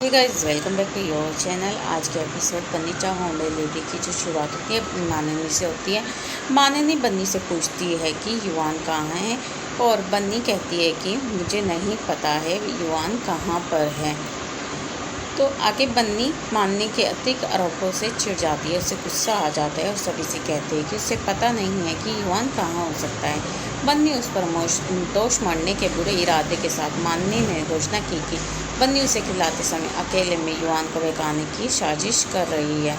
Hey guys, welcome back to your channel. आज के episode बन्नी चाहों lady की जो शुरुआत होती है माननी से होती है। माननी बन्नी से पूछती है कि युवान कहाँ है और बन्नी कहती है कि मुझे नहीं पता है युवान कहाँ पर है। तो आगे बन्नी मानने के अतिरिक्त आरोपों से चिढ़ जाती है, उससे गुस्सा आ जाता है और सभी से कहते हैं कि उसे पता नहीं है कि युवान कहाँ हो सकता है। बन्नी उस पर दोष मढ़ने के बुरे इरादे के साथ माननी ने घोषणा की कि बन्नी उसे खिलाते समय अकेले में युवान को बहकाने की साजिश कर रही है।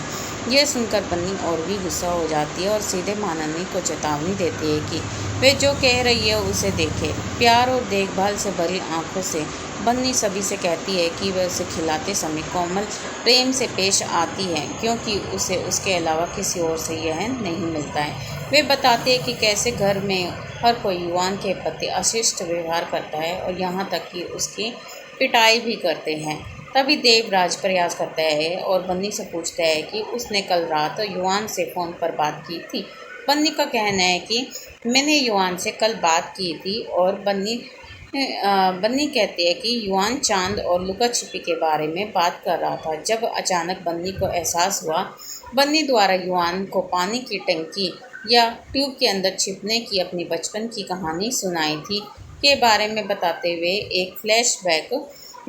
यह सुनकर बन्नी और भी गुस्सा हो जाती है और सीधे माननी को चेतावनी देती है कि वे जो कह रही है उसे देखे। प्यार और देखभाल से भरी आंखों से बन्नी सभी से कहती है कि वह उसे खिलाते समय कोमल प्रेम से पेश आती है, क्योंकि उसे उसके अलावा किसी और से यह नहीं मिलता है। वे बताते हैं कि कैसे घर में हर कोई युवान के प्रति अशिष्ट व्यवहार करता है और यहाँ तक कि उसकी पिटाई भी करते हैं। तभी देवराज प्रयास करता है और बन्नी से पूछता है कि उसने कल रात युवान से फ़ोन पर बात की थी। बन्नी का कहना है कि मैंने युवान से कल बात की थी और बन्नी कहती है कि युवान चांद और लुका छिपी के बारे में बात कर रहा था। जब अचानक बन्नी को एहसास हुआ बन्नी द्वारा युवान को पानी की टंकी या ट्यूब के अंदर छिपने की अपनी बचपन की कहानी सुनाई थी के बारे में बताते हुए एक फ्लैशबैक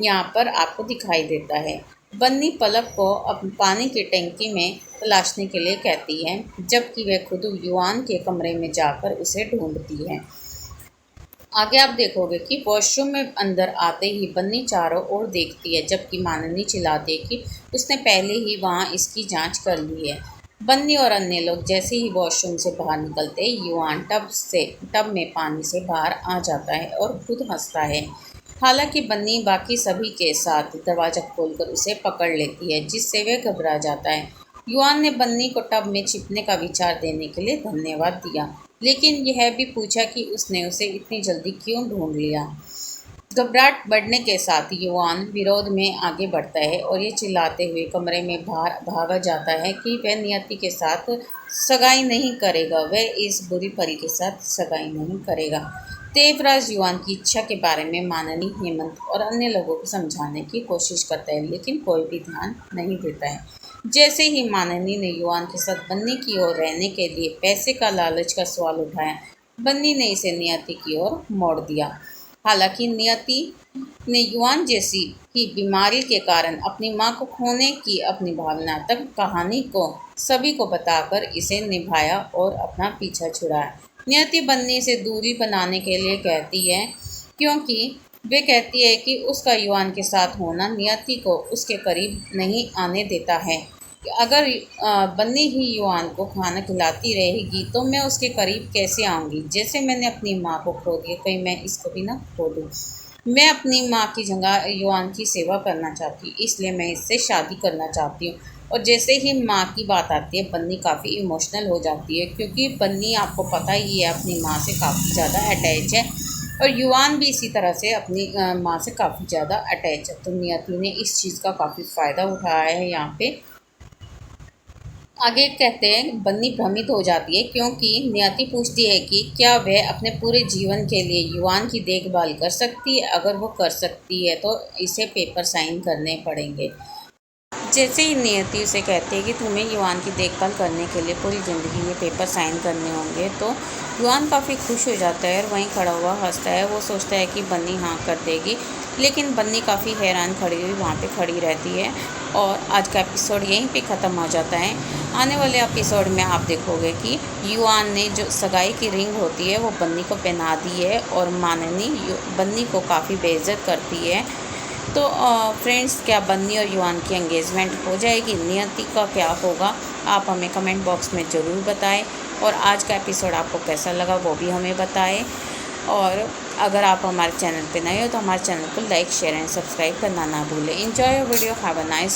यहाँ पर आपको दिखाई देता है। बन्नी पलक को पानी की टंकी में तलाशने के लिए कहती है, जबकि वह खुद युवान के कमरे में जाकर उसे ढूंढती है। आगे आप देखोगे कि वॉशरूम में अंदर आते ही बन्नी चारों ओर देखती है, जबकि माननी चिल्लाती है कि उसने पहले ही वहाँ इसकी जांच कर ली है। बन्नी और अन्य लोग जैसे ही वॉशरूम से बाहर निकलते युवान टब में पानी से बाहर आ जाता है और खुद हंसता है। हालांकि बन्नी बाकी सभी के साथ दरवाज़ा खोलकर उसे पकड़ लेती है, जिससे वह घबरा जाता है। युवान ने बन्नी को टब में छिपने का विचार देने के लिए धन्यवाद दिया, लेकिन यह भी पूछा कि उसने उसे इतनी जल्दी क्यों ढूंढ लिया। घबराहट बढ़ने के साथ युवान विरोध में आगे बढ़ता है और ये चिल्लाते हुए कमरे में भागा जाता है कि वह नियति के साथ सगाई नहीं करेगा, वह इस बुरी परी के साथ सगाई नहीं करेगा। देवराज युवान की इच्छा के बारे में माननी, हेमंत और अन्य लोगों को समझाने की कोशिश करता है, लेकिन कोई भी ध्यान नहीं देता है। जैसे ही माननी ने युवान के साथ बन्नी की ओर रहने के लिए पैसे का लालच का सवाल उठाया, बन्नी ने इसे नियति की ओर मोड़ दिया। हालांकि नियति ने युवान जैसी ही बीमारी के कारण अपनी मां को खोने की अपनी भावनात्मक कहानी को सभी को बताकर इसे निभाया और अपना पीछा छुड़ाया। नियति बन्नी से दूरी बनाने के लिए कहती है, क्योंकि वे कहती है कि उसका युवान के साथ होना नियति को उसके करीब नहीं आने देता है। अगर बन्नी ही युवान को खाना खिलाती रहेगी तो मैं उसके करीब कैसे आऊँगी। जैसे मैंने अपनी माँ को खो दिया, कहीं मैं इसको भी ना खो दूँ। मैं अपनी माँ की जगह युवान की सेवा करना चाहती हूँ, इसलिए मैं इससे शादी करना चाहती हूँ। और जैसे ही माँ की बात आती है बन्नी काफ़ी इमोशनल हो जाती है, क्योंकि बन्नी आपको पता ही है अपनी माँ से काफ़ी ज़्यादा अटैच है और युवान भी इसी तरह से अपनी माँ से काफ़ी ज़्यादा अटैच है। तो नियति ने इस चीज़ का काफ़ी फ़ायदा उठाया है यहाँ पे। आगे कहते हैं बन्नी भ्रमित हो जाती है, क्योंकि नियति पूछती है कि क्या वह अपने पूरे जीवन के लिए युवान की देखभाल कर सकती है। अगर वो कर सकती है तो इसे पेपर साइन करने पड़ेंगे। जैसे ही नियति उसे कहती है कि तुम्हें युवान की देखभाल करने के लिए पूरी ज़िंदगी ये पेपर साइन करने होंगे, तो युवान काफ़ी खुश हो जाता है और वहीं खड़ा हुआ हंसता है। वो सोचता है कि बन्नी हाँ कर देगी, लेकिन बन्नी काफ़ी हैरान खड़ी हुई वहाँ पे खड़ी रहती है। और आज का एपिसोड यहीं पे ख़त्म हो जाता है। आने वाले एपिसोड में आप देखोगे कि युवान ने जो सगाई की रिंग होती है वो बन्नी को पहना दी है और माननी बन्नी को काफ़ी बेइज्जत करती है। तो फ्रेंड्स, क्या बन्नी और युवान की एंगेजमेंट हो जाएगी? नियति का क्या होगा? आप हमें कमेंट बॉक्स में ज़रूर बताएं। और आज का एपिसोड आपको कैसा लगा वो भी हमें बताएं। और अगर आप हमारे चैनल पे नए हो तो हमारे चैनल को लाइक, शेयर एंड सब्सक्राइब करना ना भूलें। Enjoy your video, have a nice